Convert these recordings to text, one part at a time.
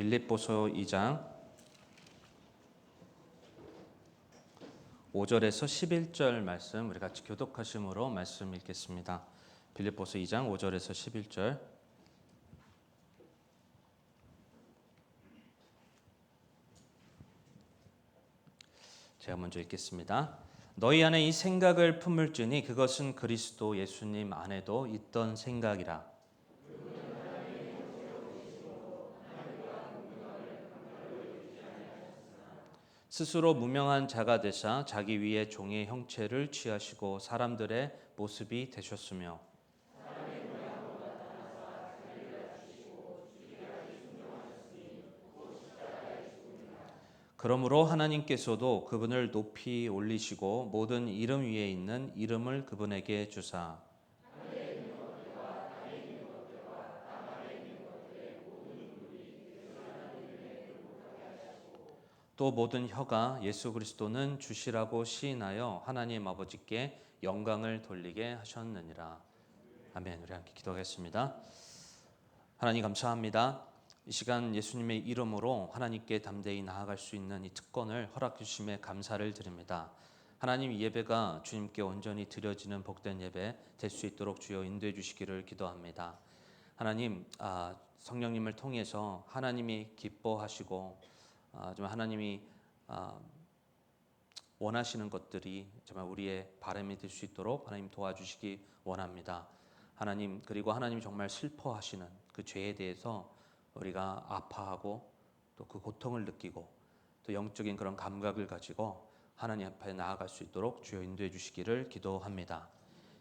빌립보서 2장 5절에서 11절 말씀 우리 같이 교독하심으로 말씀 읽겠습니다. 빌립보서 2장 5절에서 11절. 제가 먼저 읽겠습니다. 너희 안에 이 생각을 품을지니 그것은 그리스도 예수님 안에도 있던 생각이라. 스스로 무명한 자가 되사 자기 위에 종의 형체를 취하시고 사람들의 모습이 되셨으며 그러므로 하나님께서도 그분을 높이 올리시고 모든 이름 위에 있는 이름을 그분에게 주사 또 모든 혀가 예수 그리스도는 주시라고 시인하여 하나님 아버지께 영광을 돌리게 하셨느니라. 아멘. 우리 함께 기도하겠습니다. 하나님 감사합니다. 이 시간 예수님의 이름으로 하나님께 담대히 나아갈 수 있는 이 특권을 허락해 주심에 감사를 드립니다. 하나님, 이 예배가 주님께 온전히 드려지는 복된 예배 될 수 있도록 주여 인도해 주시기를 기도합니다. 하나님, 성령님을 통해서 하나님이 기뻐하시고 정말 하나님이 원하시는 것들이 정말 우리의 바람이 될 수 있도록 하나님 도와주시기 원합니다. 하나님, 그리고 하나님이 정말 슬퍼하시는 그 죄에 대해서 우리가 아파하고 또 그 고통을 느끼고 또 영적인 그런 감각을 가지고 하나님 앞에 나아갈 수 있도록 주여 인도해 주시기를 기도합니다.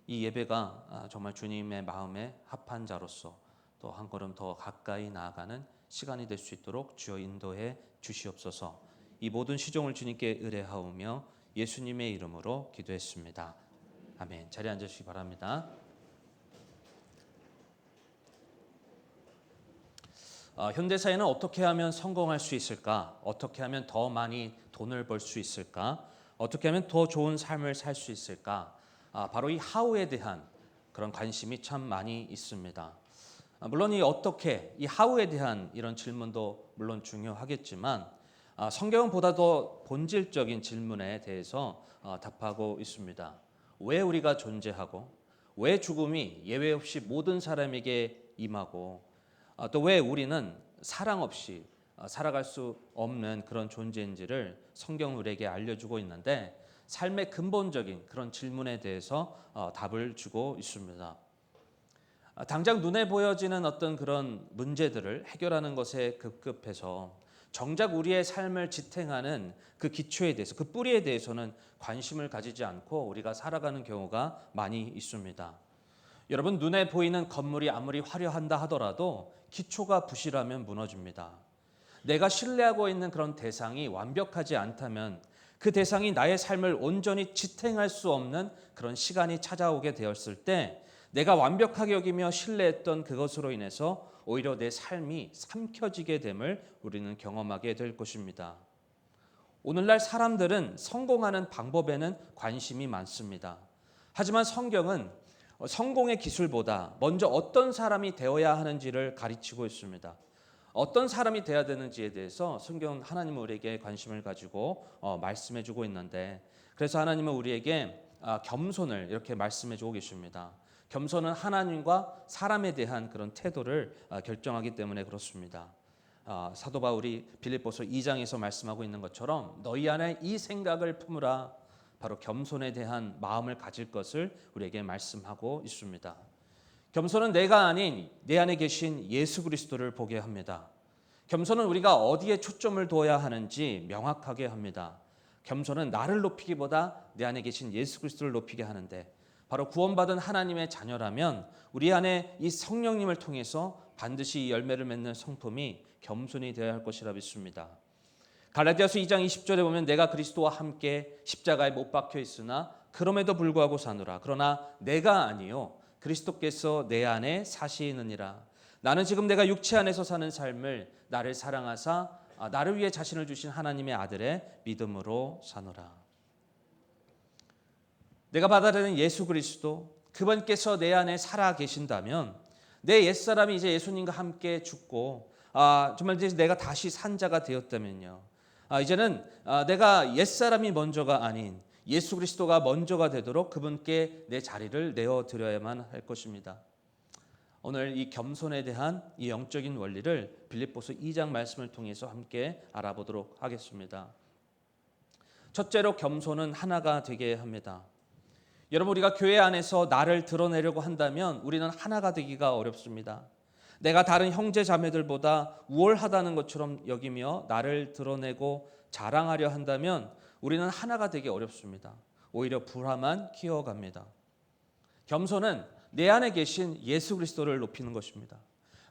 이 예배가 정말 주님의 마음에 합한 자로서 또 한 걸음 더 가까이 나아가는 시간이 될 수 있도록 주여 인도해 주시옵소서. 이 모든 시종을 주님께 의뢰하오며 예수님의 이름으로 기도했습니다. 아멘. 자리에 앉으시기 바랍니다. 현대사회는 어떻게 하면 성공할 수 있을까? 어떻게 하면 더 많이 돈을 벌 수 있을까? 어떻게 하면 더 좋은 삶을 살 수 있을까? 바로 이 하우에 대한 그런 관심이 참 많이 있습니다. 물론 이 하우에 대한 이런 질문도 물론 중요하겠지만 성경은 보다 더 본질적인 질문에 대해서 답하고 있습니다. 왜 우리가 존재하고 왜 죽음이 예외 없이 모든 사람에게 임하고 또 왜 우리는 사랑 없이 살아갈 수 없는 그런 존재인지를 성경은 우리에게 알려주고 있는데 삶의 근본적인 그런 질문에 대해서 답을 주고 있습니다. 당장 눈에 보여지는 어떤 그런 문제들을 해결하는 것에 급급해서 정작 우리의 삶을 지탱하는 그 기초에 대해서, 그 뿌리에 대해서는 관심을 가지지 않고 우리가 살아가는 경우가 많이 있습니다. 여러분, 눈에 보이는 건물이 아무리 화려한다 하더라도 기초가 부실하면 무너집니다. 내가 신뢰하고 있는 그런 대상이 완벽하지 않다면 그 대상이 나의 삶을 온전히 지탱할 수 없는 그런 시간이 찾아오게 되었을 때 내가 완벽하게 여기며 신뢰했던 그것으로 인해서 오히려 내 삶이 삼켜지게 됨을 우리는 경험하게 될 것입니다. 오늘날 사람들은 성공하는 방법에는 관심이 많습니다. 하지만 성경은 성공의 기술보다 먼저 어떤 사람이 되어야 하는지를 가르치고 있습니다. 어떤 사람이 되어야 되는지에 대해서 성경은 하나님은 우리에게 관심을 가지고 말씀해주고 있는데, 그래서 하나님은 우리에게 겸손을 이렇게 말씀해주고 계십니다. 겸손은 하나님과 사람에 대한 그런 태도를 결정하기 때문에 그렇습니다. 사도 바울이 빌립보서 2장에서 말씀하고 있는 것처럼 너희 안에 이 생각을 품으라, 바로 겸손에 대한 마음을 가질 것을 우리에게 말씀하고 있습니다. 겸손은 내가 아닌 내 안에 계신 예수 그리스도를 보게 합니다. 겸손은 우리가 어디에 초점을 둬야 하는지 명확하게 합니다. 겸손은 나를 높이기보다 내 안에 계신 예수 그리스도를 높이게 하는데, 바로 구원받은 하나님의 자녀라면 우리 안에 이 성령님을 통해서 반드시 이 열매를 맺는 성품이 겸손이 되어야 할 것이라 믿습니다. 갈라디아서 2장 20절에 보면 내가 그리스도와 함께 십자가에 못 박혀 있으나 그럼에도 불구하고 사노라. 그러나 내가 아니요 그리스도께서 내 안에 사시느니라. 나는 지금 내가 육체 안에서 사는 삶을 나를 사랑하사 나를 위해 자신을 주신 하나님의 아들의 믿음으로 사노라. 내가 받아들이는 예수 그리스도, 그분께서 내 안에 살아 계신다면 내 옛사람이 이제 예수님과 함께 죽고 정말 이제 내가 다시 산 자가 되었다면요. 이제는 내가 옛사람이 먼저가 아닌 예수 그리스도가 먼저가 되도록 그분께 내 자리를 내어드려야만 할 것입니다. 오늘 이 겸손에 대한 이 영적인 원리를 빌립보서 2장 말씀을 통해서 함께 알아보도록 하겠습니다. 첫째로 겸손은 하나가 되게 합니다. 여러분, 우리가 교회 안에서 나를 드러내려고 한다면 우리는 하나가 되기가 어렵습니다. 내가 다른 형제 자매들보다 우월하다는 것처럼 여기며 나를 드러내고 자랑하려 한다면 우리는 하나가 되기 어렵습니다. 오히려 불화만 키워갑니다. 겸손은 내 안에 계신 예수 그리스도를 높이는 것입니다.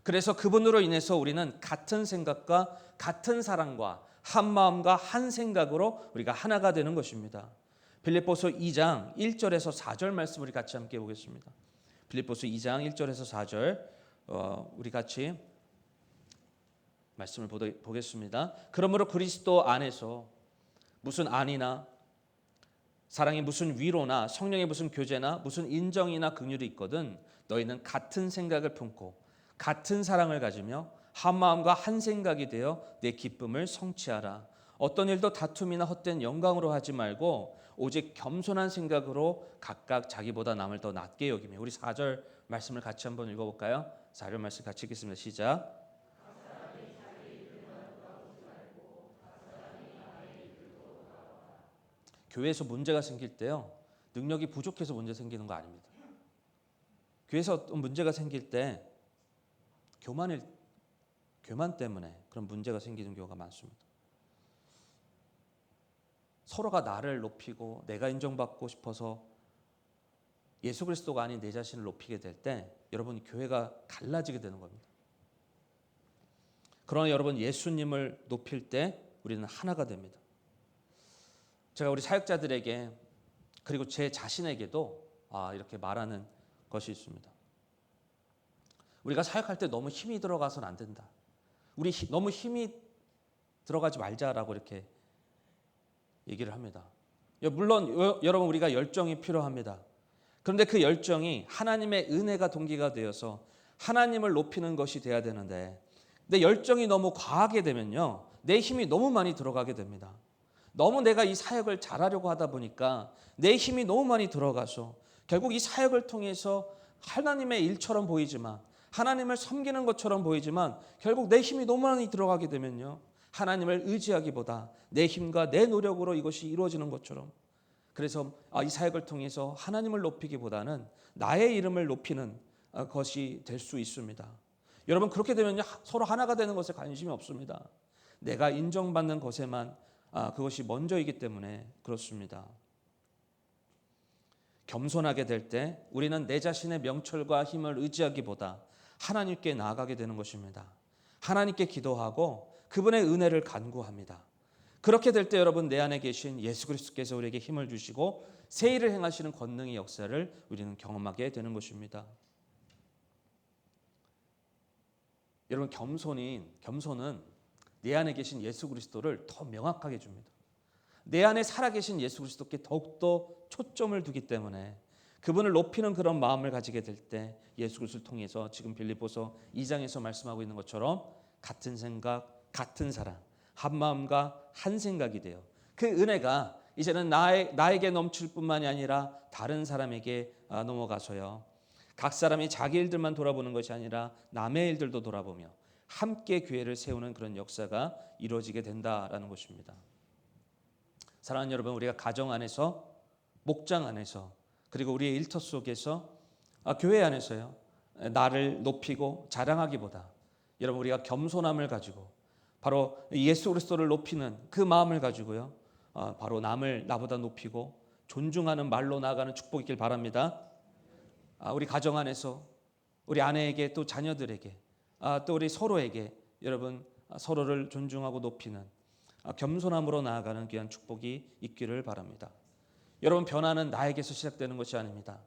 그래서 그분으로 인해서 우리는 같은 생각과 같은 사랑과 한 마음과 한 생각으로 우리가 하나가 되는 것입니다. 빌립보서 2장 1절에서 4절 말씀 우리 같이 함께 보겠습니다. 빌립보서 2장 1절에서 4절 우리 같이 말씀을 보겠습니다. 그러므로 그리스도 안에서 무슨 안이나 사랑이 무슨 위로나 성령의 무슨 교제나 무슨 인정이나 긍휼이 있거든 너희는 같은 생각을 품고 같은 사랑을 가지며 한 마음과 한 생각이 되어 내 기쁨을 성취하라. 어떤 일도 다툼이나 헛된 영광으로 하지 말고 오직 겸손한 생각으로 각각 자기보다 남을 더 낮게 여기며. 우리 4절 말씀을 같이 한번 읽어볼까요? 4절 말씀 같이 읽겠습니다. 시작. 교회에서 문제가 생길 때요, 능력이 부족해서 문제 생기는 거 아닙니다. 교회에서 어떤 문제가 생길 때 교만 때문에 그런 문제가 생기는 경우가 많습니다. 서로가 나를 높이고 내가 인정받고 싶어서 예수 그리스도가 아닌 내 자신을 높이게 될 때 여러분 교회가 갈라지게 되는 겁니다. 그러나 여러분 예수님을 높일 때 우리는 하나가 됩니다. 제가 우리 사역자들에게 그리고 제 자신에게도 이렇게 말하는 것이 있습니다. 우리가 사역할 때 너무 힘이 들어가서는 안 된다. 우리 너무 힘이 들어가지 말자라고 이렇게 얘기를 합니다. 물론 여러분 우리가 열정이 필요합니다. 그런데 그 열정이 하나님의 은혜가 동기가 되어서 하나님을 높이는 것이 돼야 되는데 내 열정이 너무 과하게 되면요, 내 힘이 너무 많이 들어가게 됩니다. 너무 내가 이 사역을 잘하려고 하다 보니까 내 힘이 너무 많이 들어가서 결국 이 사역을 통해서 하나님의 일처럼 보이지만 하나님을 섬기는 것처럼 보이지만 결국 내 힘이 너무 많이 들어가게 되면요, 하나님을 의지하기보다 내 힘과 내 노력으로 이것이 이루어지는 것처럼, 그래서 이 사역을 통해서 하나님을 높이기보다는 나의 이름을 높이는 것이 될 수 있습니다. 여러분 그렇게 되면요, 서로 하나가 되는 것에 관심이 없습니다. 내가 인정받는 것에만 그것이 먼저이기 때문에 그렇습니다. 겸손하게 될 때 우리는 내 자신의 명철과 힘을 의지하기보다 하나님께 나아가게 되는 것입니다. 하나님께 기도하고 그분의 은혜를 간구합니다. 그렇게 될 때 여러분 내 안에 계신 예수 그리스도께서 우리에게 힘을 주시고 새 일을 행하시는 권능의 역사를 우리는 경험하게 되는 것입니다. 여러분 겸손은 내 안에 계신 예수 그리스도를 더 명확하게 줍니다. 내 안에 살아계신 예수 그리스도께 더욱더 초점을 두기 때문에 그분을 높이는 그런 마음을 가지게 될 때 예수 그리스도를 통해서 지금 빌립보서 2장에서 말씀하고 있는 것처럼 같은 생각, 같은 사랑, 한 마음과 한 생각이 돼요. 그 은혜가 이제는 나에게 넘칠 뿐만이 아니라 다른 사람에게 넘어가서요, 각 사람이 자기 일들만 돌아보는 것이 아니라 남의 일들도 돌아보며 함께 교회를 세우는 그런 역사가 이루어지게 된다라는 것입니다. 사랑하는 여러분, 우리가 가정 안에서, 목장 안에서, 그리고 우리의 일터 속에서, 교회 안에서요, 나를 높이고 자랑하기보다 여러분 우리가 겸손함을 가지고 바로 예수 그리스도를 높이는 그 마음을 가지고요, 바로 남을 나보다 높이고 존중하는 말로 나아가는 축복이 있길 바랍니다. 우리 가정 안에서 우리 아내에게 또 자녀들에게 또 우리 서로에게 여러분 서로를 존중하고 높이는 겸손함으로 나아가는 귀한 축복이 있기를 바랍니다. 여러분 변화는 나에게서 시작되는 것이 아닙니다.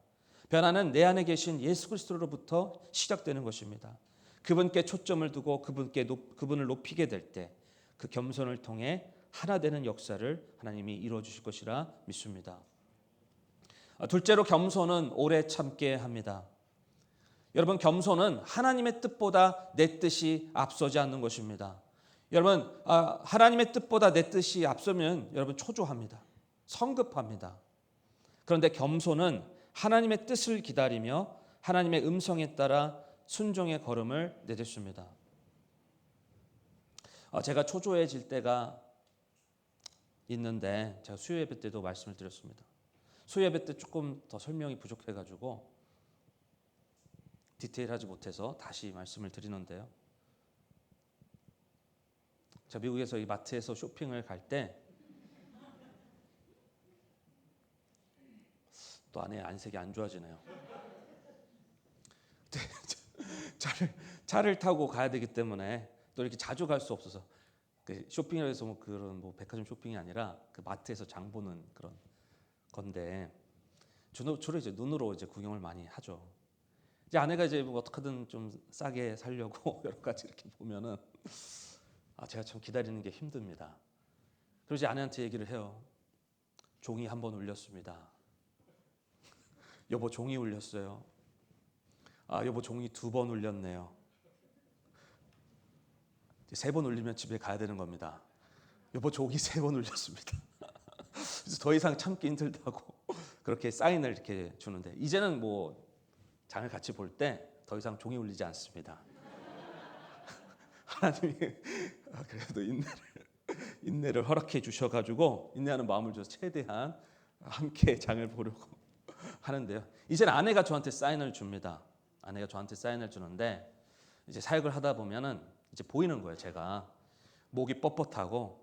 변화는 내 안에 계신 예수 그리스도로부터 시작되는 것입니다. 그분께 초점을 두고 그분을 높이게 될 때 그 겸손을 통해 하나 되는 역사를 하나님이 이루어 주실 것이라 믿습니다. 둘째로 겸손은 오래 참게 합니다. 여러분, 겸손은 하나님의 뜻보다 내 뜻이 앞서지 않는 것입니다. 여러분, 하나님의 뜻보다 내 뜻이 앞서면 여러분 초조합니다. 성급합니다. 그런데 겸손은 하나님의 뜻을 기다리며 하나님의 음성에 따라 순종의 걸음을 내딛습니다. 제가 초조해질 때가 있는데 제가 수요 예배 때도 말씀을 드렸습니다. 수요 예배 때 조금 더 설명이 부족해가지고 디테일하지 못해서 다시 말씀을 드리는데요. 저 미국에서 이 마트에서 쇼핑을 갈 때 또 아내의 안색이 안 좋아지네요. 차를 타고 가야 되기 때문에 또 이렇게 자주 갈 수 없어서 그 쇼핑이라고 해서 뭐 그런 뭐 백화점 쇼핑이 아니라 그 마트에서 장 보는 그런 건데 주로 이제 눈으로 이제 구경을 많이 하죠. 이제 아내가 이제 뭐 어떻게든 좀 싸게 살려고 여러 가지 이렇게 보면은 제가 참 기다리는 게 힘듭니다. 그래서 이제 아내한테 얘기를 해요. 종이 한 번 울렸습니다. 여보, 종이 울렸어요. 여보, 종이 2번 울렸네요. 3번 울리면 집에 가야 되는 겁니다. 여보, 종이 3번 울렸습니다. 그래서 더 이상 참기 힘들다고 그렇게 사인을 이렇게 주는데 이제는 뭐 장을 같이 볼 때 더 이상 종이 울리지 않습니다. 하나님이 그래도 인내를 허락해 주셔가지고 인내하는 마음을 줘서 최대한 함께 장을 보려고 하는데요. 이제는 아내가 저한테 사인을 줍니다. 아내가 저한테 사인을 주는데 이제 사역을 하다 보면은 이제 보이는 거예요. 제가 목이 뻣뻣하고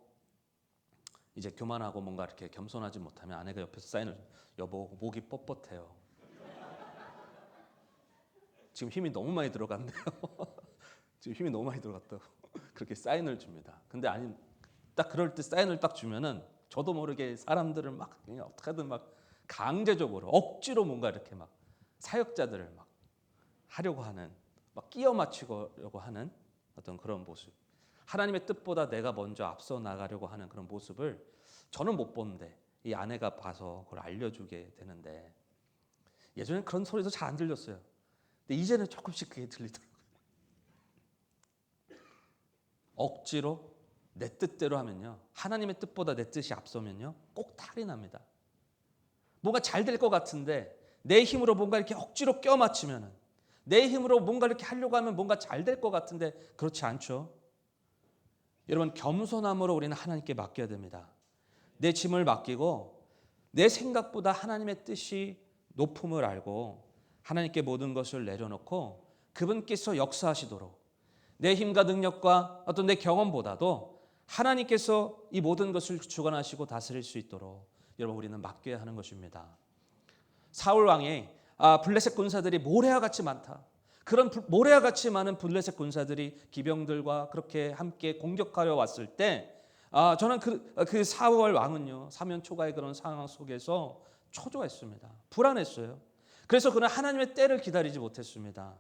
이제 교만하고 뭔가 이렇게 겸손하지 못하면 아내가 옆에서 사인을 여보, 목이 뻣뻣해요. 지금 힘이 너무 많이 들어갔네요. 지금 힘이 너무 많이 들어갔다고 그렇게 사인을 줍니다. 근데 아니 딱 그럴 때 사인을 딱 주면은 저도 모르게 사람들을 막 그냥 어떻게든 막 강제적으로 억지로 뭔가 이렇게 막 사역자들을 막 하려고 하는 막 끼워 맞추려고 하는 어떤 그런 모습. 하나님의 뜻보다 내가 먼저 앞서 나가려고 하는 그런 모습을 저는 못 보는데 이 아내가 봐서 그걸 알려주게 되는데 예전엔 그런 소리도 잘 안 들렸어요. 근데 이제는 조금씩 그게 들리더라고요. 억지로 내 뜻대로 하면요. 하나님의 뜻보다 내 뜻이 앞서면요. 꼭 탈이 납니다. 뭔가 잘 될 것 같은데 내 힘으로 뭔가 이렇게 억지로 껴 맞추면은 내 힘으로 뭔가 이렇게 하려고 하면 뭔가 잘 될 것 같은데 그렇지 않죠. 여러분, 겸손함으로 우리는 하나님께 맡겨야 됩니다. 내 짐을 맡기고 내 생각보다 하나님의 뜻이 높음을 알고 하나님께 모든 것을 내려놓고 그분께서 역사하시도록 내 힘과 능력과 어떤 내 경험보다도 하나님께서 이 모든 것을 주관하시고 다스릴 수 있도록 여러분 우리는 맡겨야 하는 것입니다. 사울 왕이 블레셋 군사들이 모래와 같이 많다. 그런 모래와 같이 많은 블레셋 군사들이 기병들과 그렇게 함께 공격하려 왔을 때 저는 그 사울 왕은요 사면 초가의 그런 상황 속에서 초조했습니다. 불안했어요. 그래서 그는 하나님의 때를 기다리지 못했습니다.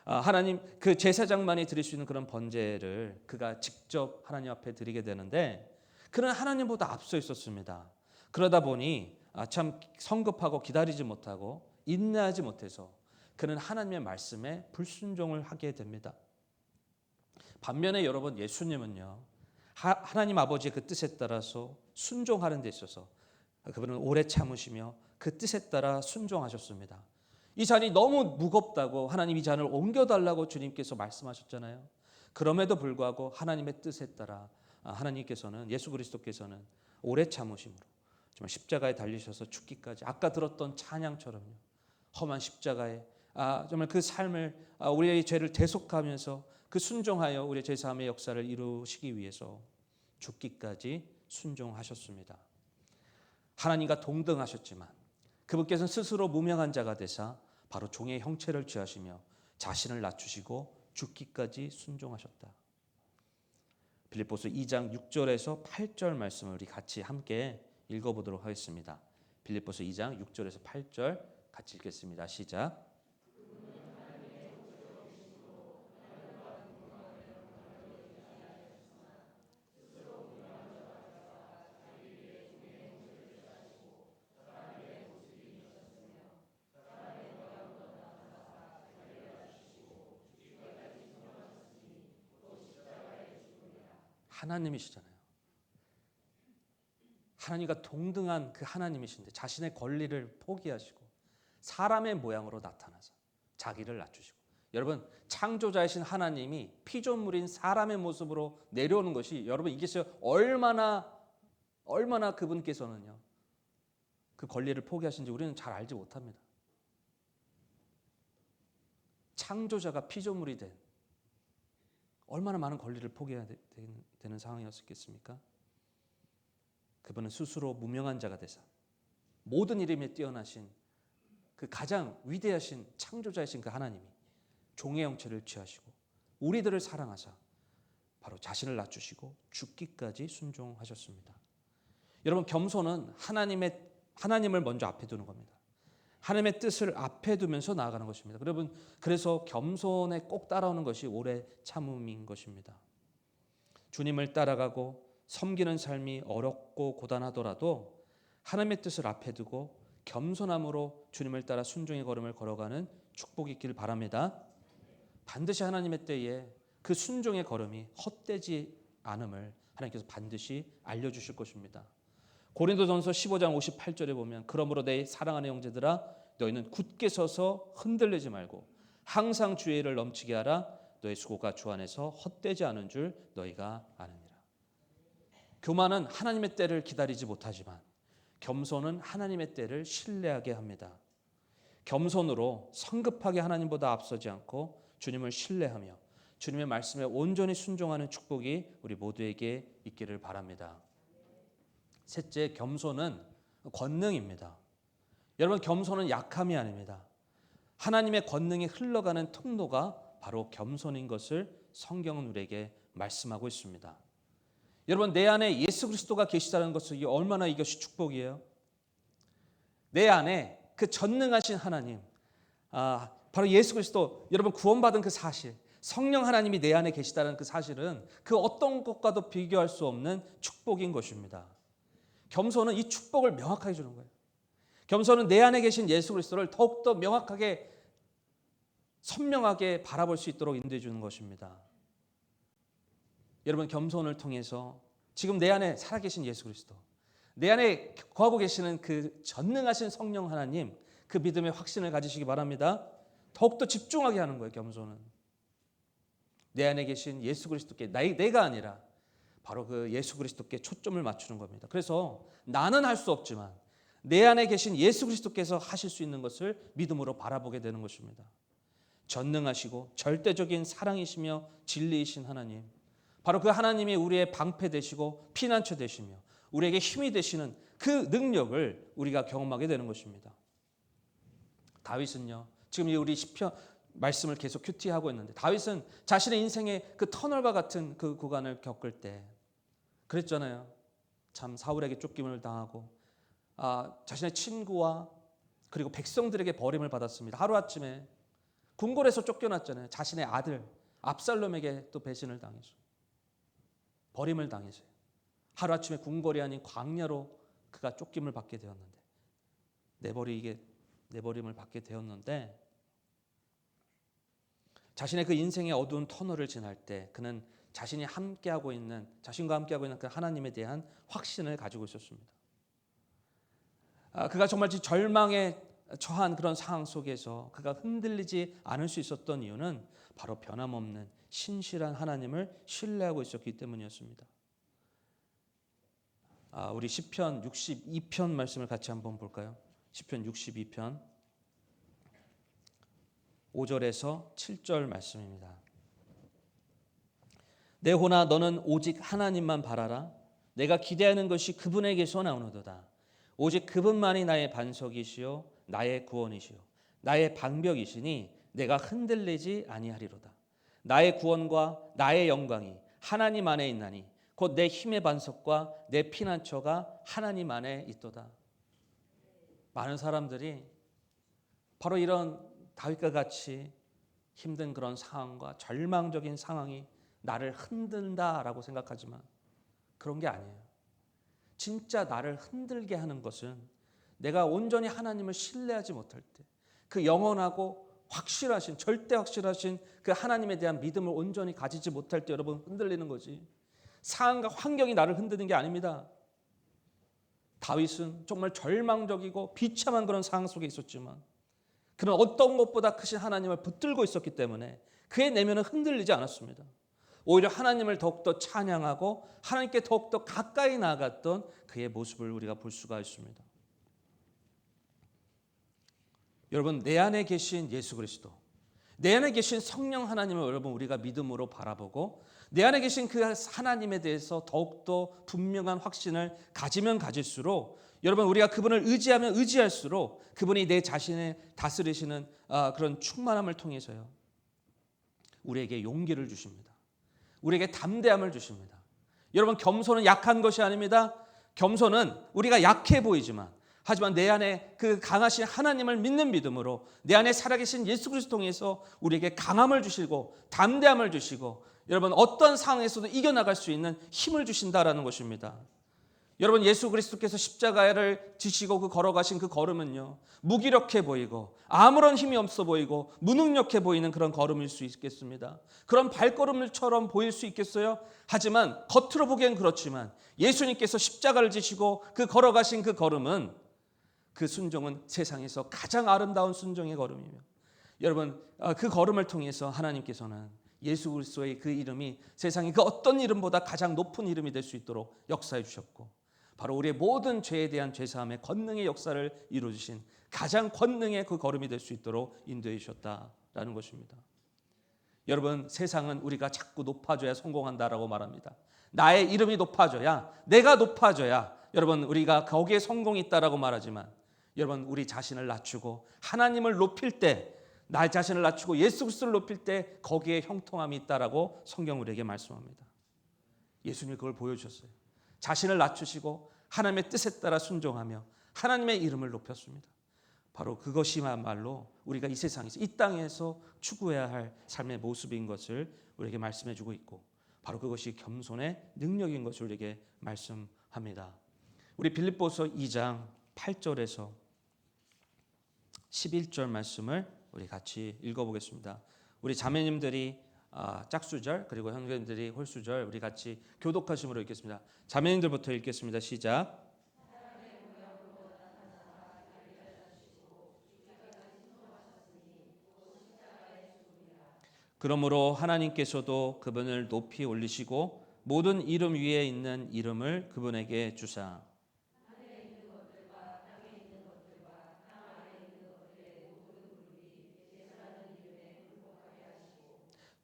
하나님 그 제사장만이 드릴 수 있는 그런 번제를 그가 직접 하나님 앞에 드리게 되는데 그는 하나님보다 앞서 있었습니다. 그러다 보니 참 성급하고 기다리지 못하고 인내하지 못해서 그는 하나님의 말씀에 불순종을 하게 됩니다. 반면에 여러분 예수님은요 하나님 아버지의 그 뜻에 따라서 순종하는 데 있어서 그분은 오래 참으시며 그 뜻에 따라 순종하셨습니다. 이 잔이 너무 무겁다고 하나님 이 잔을 옮겨달라고 주님께서 말씀하셨잖아요. 그럼에도 불구하고 하나님의 뜻에 따라 하나님께서는 예수 그리스도께서는 오래 참으심으로 정말 십자가에 달리셔서 죽기까지 아까 들었던 찬양처럼요. 험한 십자가에 정말 그 삶을 우리의 죄를 대속하면서 그 순종하여 우리의 제사함의 역사를 이루시기 위해서 죽기까지 순종하셨습니다. 하나님과 동등하셨지만 그분께서는 스스로 무명한 자가 되사 바로 종의 형체를 취하시며 자신을 낮추시고 죽기까지 순종하셨다. 빌립보서 2장 6절에서 8절 말씀을 우리 같이 함께 읽어보도록 하겠습니다. 빌립보서 2장 6절에서 8절 같이 읽겠습니다. 시작. 하나님이시잖아요. 하나님과 동등한 그 하나님이신데 자신의 권리를 포기하시고 사람의 모양으로 나타나서 자기를 낮추시고, 여러분 창조자이신 하나님이 피조물인 사람의 모습으로 내려오는 것이, 여러분 이게 얼마나 그분께서는요 그 권리를 포기하신지 우리는 잘 알지 못합니다. 창조자가 피조물이 된 얼마나 많은 권리를 포기해야 되는 상황이었겠습니까? 그분은 스스로 무명한 자가 되사 모든 이름에 뛰어나신 그 가장 위대하신 창조자이신 그 하나님이 종의 형체를 취하시고 우리들을 사랑하사 바로 자신을 낮추시고 죽기까지 순종하셨습니다. 여러분, 겸손은 하나님을 먼저 앞에 두는 겁니다. 하나님의 뜻을 앞에 두면서 나아가는 것입니다. 여러분, 그래서 겸손에 꼭 따라오는 것이 오래 참음인 것입니다. 주님을 따라가고 섬기는 삶이 어렵고 고단하더라도 하나님의 뜻을 앞에 두고 겸손함으로 주님을 따라 순종의 걸음을 걸어가는 축복이 있길 바랍니다. 반드시 하나님의 때에 그 순종의 걸음이 헛되지 않음을 하나님께서 반드시 알려주실 것입니다. 고린도전서 15장 58절에 보면, 그러므로 내 사랑하는 형제들아 너희는 굳게 서서 흔들리지 말고 항상 주의 일을 넘치게 하라. 너희 수고가 주 안에서 헛되지 않은 줄 너희가 아느니라. 교만은 하나님의 때를 기다리지 못하지만 겸손은 하나님의 때를 신뢰하게 합니다. 겸손으로 성급하게 하나님보다 앞서지 않고 주님을 신뢰하며 주님의 말씀에 온전히 순종하는 축복이 우리 모두에게 있기를 바랍니다. 셋째, 겸손은 권능입니다. 여러분, 겸손은 약함이 아닙니다. 하나님의 권능이 흘러가는 통로가 바로 겸손인 것을 성경은 우리에게 말씀하고 있습니다. 여러분, 내 안에 예수 그리스도가 계시다는 것은 얼마나 이것이 축복이에요. 내 안에 그 전능하신 하나님, 바로 예수 그리스도, 여러분 구원받은 그 사실, 성령 하나님이 내 안에 계시다는 그 사실은 그 어떤 것과도 비교할 수 없는 축복인 것입니다. 겸손은 이 축복을 명확하게 주는 거예요. 겸손은 내 안에 계신 예수 그리스도를 더욱더 명확하게 선명하게 바라볼 수 있도록 인도해 주는 것입니다. 여러분, 겸손을 통해서 지금 내 안에 살아계신 예수 그리스도, 내 안에 거하고 계시는 그 전능하신 성령 하나님, 그 믿음의 확신을 가지시기 바랍니다. 더욱더 집중하게 하는 거예요. 겸손은 내 안에 계신 예수 그리스도께, 내가 아니라 바로 그 예수 그리스도께 초점을 맞추는 겁니다. 그래서 나는 할 수 없지만 내 안에 계신 예수 그리스도께서 하실 수 있는 것을 믿음으로 바라보게 되는 것입니다. 전능하시고 절대적인 사랑이시며 진리이신 하나님, 바로 그 하나님이 우리의 방패 되시고 피난처 되시며 우리에게 힘이 되시는 그 능력을 우리가 경험하게 되는 것입니다. 다윗은요, 지금 우리 시편 말씀을 계속 큐티하고 있는데, 다윗은 자신의 인생의 그 터널과 같은 그 구간을 겪을 때 그랬잖아요. 참 사울에게 쫓김을 당하고 자신의 친구와 그리고 백성들에게 버림을 받았습니다. 하루아침에 궁궐에서 쫓겨났잖아요. 자신의 아들 압살롬에게 또 배신을 당해서 버림을 당해서요. 하루아침에 궁궐이 아닌 광야로 그가 쫓김을 받게 되었는데, 내버림을 받게 되었는데, 자신의 그 인생의 어두운 터널을 지날 때 그는 자신과 함께하고 있는 그 하나님에 대한 확신을 가지고 있었습니다. 그가 정말 절망에 처한 그런 상황 속에서 그가 흔들리지 않을 수 있었던 이유는 바로 변함없는 신실한 하나님을 신뢰하고 있었기 때문이었습니다. 우리 시편 62편 말씀을 같이 한번 볼까요? 시편 62편 5절에서 7절 말씀입니다. 내 혼아, 너는 오직 하나님만 바라라. 내가 기대하는 것이 그분에게서 나오노도다. 오직 그분만이 나의 반석이시요 나의 구원이시요 나의 방벽이시니 내가 흔들리지 아니하리로다. 나의 구원과 나의 영광이 하나님 안에 있나니 곧 내 힘의 반석과 내 피난처가 하나님 안에 있도다. 많은 사람들이 바로 이런 다윗과 같이 힘든 그런 상황과 절망적인 상황이 나를 흔든다라고 생각하지만 그런 게 아니에요. 진짜 나를 흔들게 하는 것은 내가 온전히 하나님을 신뢰하지 못할 때, 그 영원하고 확실하신, 절대 확실하신 그 하나님에 대한 믿음을 온전히 가지지 못할 때 여러분 흔들리는 거지. 상황과 환경이 나를 흔드는 게 아닙니다. 다윗은 정말 절망적이고 비참한 그런 상황 속에 있었지만 그는 어떤 것보다 크신 하나님을 붙들고 있었기 때문에 그의 내면은 흔들리지 않았습니다. 오히려 하나님을 더욱더 찬양하고 하나님께 더욱더 가까이 나아갔던 그의 모습을 우리가 볼 수가 있습니다. 여러분, 내 안에 계신 예수 그리스도, 내 안에 계신 성령 하나님을 여러분 우리가 믿음으로 바라보고 내 안에 계신 그 하나님에 대해서 더욱더 분명한 확신을 가지면 가질수록 여러분 우리가 그분을 의지하면 의지할수록 그분이 내 자신을 다스리시는 그런 충만함을 통해서요 우리에게 용기를 주십니다. 우리에게 담대함을 주십니다. 여러분, 겸손은 약한 것이 아닙니다. 겸손은 우리가 약해 보이지만 하지만 내 안에 그 강하신 하나님을 믿는 믿음으로 내 안에 살아계신 예수 그리스도 통해서 우리에게 강함을 주시고 담대함을 주시고 여러분 어떤 상황에서도 이겨나갈 수 있는 힘을 주신다라는 것입니다. 여러분, 예수 그리스도께서 십자가를 지시고 그 걸어가신 그 걸음은요 무기력해 보이고 아무런 힘이 없어 보이고 무능력해 보이는 그런 걸음일 수 있겠습니다. 그런 발걸음처럼 보일 수 있겠어요? 하지만 겉으로 보기엔 그렇지만 예수님께서 십자가를 지시고 그 걸어가신 그 걸음은 그 순종은 세상에서 가장 아름다운 순종의 걸음이며 여러분 그 걸음을 통해서 하나님께서는 예수 그리스도의 그 이름이 세상의 그 어떤 이름보다 가장 높은 이름이 될 수 있도록 역사해 주셨고 바로 우리의 모든 죄에 대한 죄사함의 권능의 역사를 이루어주신 가장 권능의 그 걸음이 될 수 있도록 인도해 주셨다라는 것입니다. 여러분, 세상은 우리가 자꾸 높아져야 성공한다라고 말합니다. 나의 이름이 높아져야, 내가 높아져야 여러분 우리가 거기에 성공이 있다라고 말하지만 여러분 우리 자신을 낮추고 하나님을 높일 때 나 자신을 낮추고 예수 그리스도를 높일 때 거기에 형통함이 있다라고 성경 우리에게 말씀합니다. 예수님이 그걸 보여주셨어요. 자신을 낮추시고 하나님의 뜻에 따라 순종하며 하나님의 이름을 높였습니다. 바로 그것이야말로 우리가 이 세상에서 이 땅에서 추구해야 할 삶의 모습인 것을 우리에게 말씀해 주고 있고 바로 그것이 겸손의 능력인 것을 우리에게 말씀합니다. 우리 빌립보서 2장 8절에서 11절 말씀을 우리 같이 읽어보겠습니다. 우리 자매님들이 짝수절 그리고 형제님들이 홀수절 우리 같이 교독하심으로 읽겠습니다. 자매님들부터 읽겠습니다. 시작. 그러므로 하나님께서도 그분을 높이 올리시고 모든 이름 위에 있는 이름을 그분에게 주사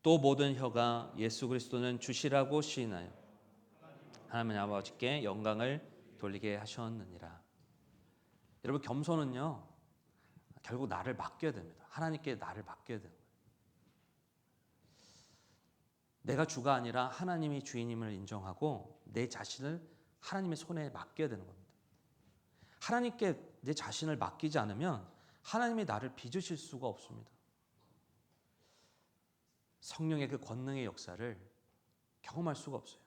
또 모든 혀가 예수 그리스도는 주시라고 시인하여 하나님 아버지께 영광을 돌리게 하셨느니라. 여러분, 겸손은요 결국 나를 맡겨야 됩니다. 하나님께 나를 맡겨야 됩니다. 내가 주가 아니라 하나님이 주인임을 인정하고 내 자신을 하나님의 손에 맡겨야 되는 겁니다. 하나님께 내 자신을 맡기지 않으면 하나님이 나를 빚으실 수가 없습니다. 성령의 그 권능의 역사를 경험할 수가 없어요.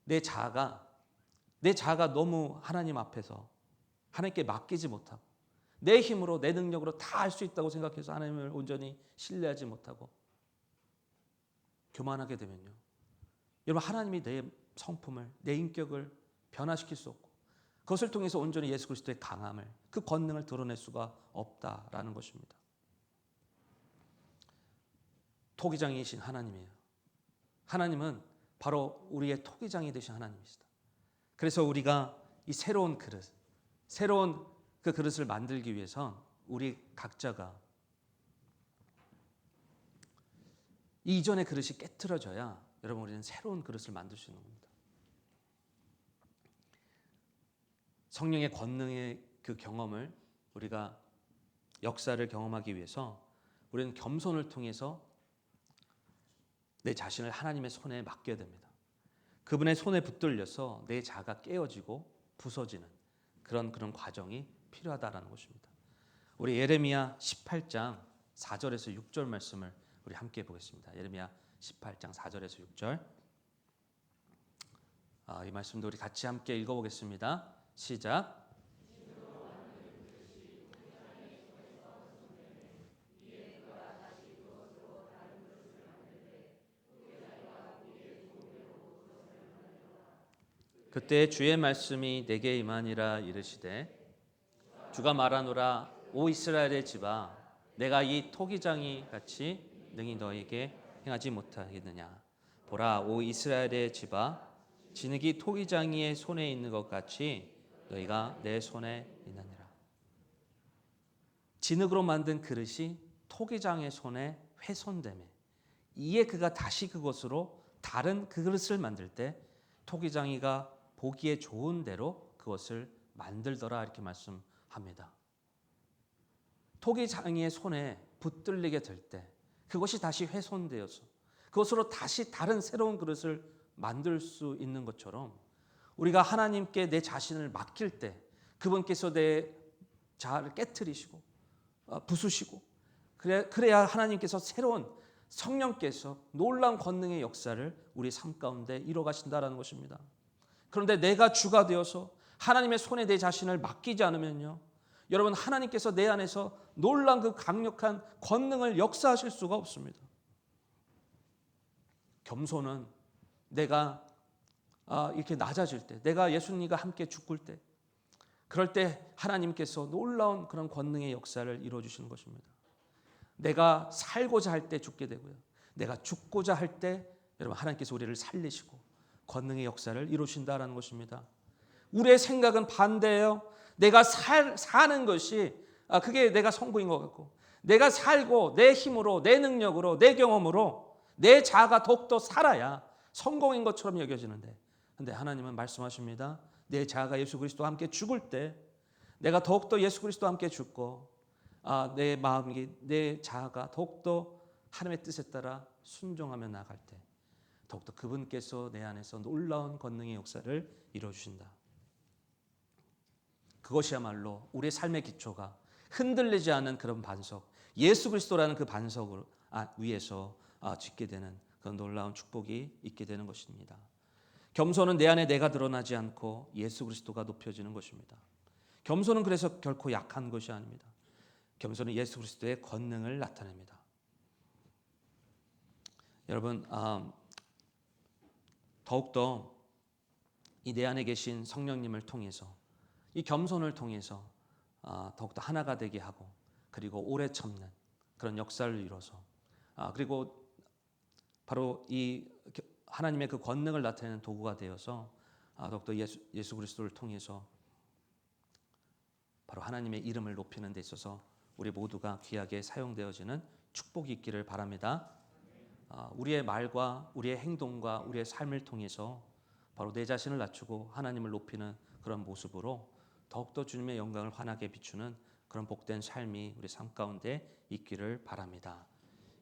내 자아가 너무 하나님 앞에서 하나님께 맡기지 못하고 내 힘으로 내 능력으로 다 할 수 있다고 생각해서 하나님을 온전히 신뢰하지 못하고 교만하게 되면요 여러분 하나님이 내 성품을 내 인격을 변화시킬 수 없고 그것을 통해서 온전히 예수 그리스도의 강함을 그 권능을 드러낼 수가 없다라는 것입니다. 토기장이신 하나님이에요. 하나님은 바로 우리의 토기장이 되신 하나님이시다. 그래서 우리가 이 새로운 그릇, 새로운 그 그릇을 만들기 위해선 우리 각자가 이 이전의 그릇이 깨트려져야 여러분 우리는 새로운 그릇을 만들 수 있는 겁니다. 성령의 권능의 그 경험을 우리가 역사를 경험하기 위해서 우리는 겸손을 통해서 내 자신을 하나님의 손에 맡겨야 됩니다. 그분의 손에 붙들려서 내 자아가 깨어지고 부서지는 그런 과정이 필요하다라는 것입니다. 우리 예레미야 18장 4절에서 6절 말씀을 우리 함께 보겠습니다. 예레미야 18장 4절에서 6절 이 말씀도 우리 같이 함께 읽어보겠습니다. 시작. 그때 주의 말씀이 내게 임하니라 이르시되 주가 말하노라 오 이스라엘의 집아 내가 이 토기장이 같이 능히 너에게 행하지 못하겠느냐. 보라 오 이스라엘의 집아 진흙이 토기장이의 손에 있는 것 같이 너희가 내 손에 있느니라. 진흙으로 만든 그릇이 토기장의 손에 훼손되매 이에 그가 다시 그것으로 다른 그 그릇을 만들 때 토기장이가 보기에 좋은 대로 그것을 만들더라 이렇게 말씀합니다. 토기장이의 손에 붙들리게 될 때 그것이 다시 훼손되어서 그것으로 다시 다른 새로운 그릇을 만들 수 있는 것처럼 우리가 하나님께 내 자신을 맡길 때 그분께서 내 자아를 깨트리시고 부수시고 그래야 하나님께서 새로운 성령께서 놀라운 권능의 역사를 우리 삶 가운데 이뤄 가신다라는 것입니다. 그런데 내가 주가 되어서 하나님의 손에 내 자신을 맡기지 않으면요, 여러분 하나님께서 내 안에서 놀라운 그 강력한 권능을 역사하실 수가 없습니다. 겸손은 내가 이렇게 낮아질 때, 내가 예수님과 함께 죽을 때, 그럴 때 하나님께서 놀라운 그런 권능의 역사를 이루어주시는 것입니다. 내가 살고자 할 때 죽게 되고요, 내가 죽고자 할 때 여러분 하나님께서 우리를 살리시고 권능의 역사를 이루신다라는 것입니다. 우리의 생각은 반대예요. 내가 사는 것이 그게 내가 성공인 것 같고, 내가 살고 내 힘으로, 내 능력으로, 내 경험으로 내 자아가 더욱더 살아야 성공인 것처럼 여겨지는데, 근데 하나님은 말씀하십니다. 내 자아가 예수 그리스도와 함께 죽을 때 내가 더욱더 예수 그리스도와 함께 죽고 내 마음이, 내 자아가 더욱더 하나님의 뜻에 따라 순종하며 나갈 때 더욱더 그분께서 내 안에서 놀라운 권능의 역사를 이루어주신다. 그것이야말로 우리의 삶의 기초가 흔들리지 않은 그런 반석, 예수 그리스도라는 그 반석을 위에서 짓게 되는 그런 놀라운 축복이 있게 되는 것입니다. 겸손은 내 안에 내가 드러나지 않고 예수 그리스도가 높여지는 것입니다. 겸손은 그래서 결코 약한 것이 아닙니다. 겸손은 예수 그리스도의 권능을 나타냅니다. 여러분, 더욱더 이 내 안에 계신 성령님을 통해서, 이 겸손을 통해서 더욱더 하나가 되게 하고, 그리고 오래 참는 그런 역사를 이뤄서, 그리고 바로 이 하나님의 그 권능을 나타내는 도구가 되어서 더욱더 예수 그리스도를 통해서 바로 하나님의 이름을 높이는 데 있어서 우리 모두가 귀하게 사용되어지는 축복이 있기를 바랍니다. 우리의 말과 우리의 행동과 우리의 삶을 통해서 바로 내 자신을 낮추고 하나님을 높이는 그런 모습으로 더욱더 주님의 영광을 환하게 비추는 그런 복된 삶이 우리 삶 가운데 있기를 바랍니다.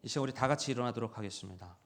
이 시간 우리 다 같이 일어나도록 하겠습니다.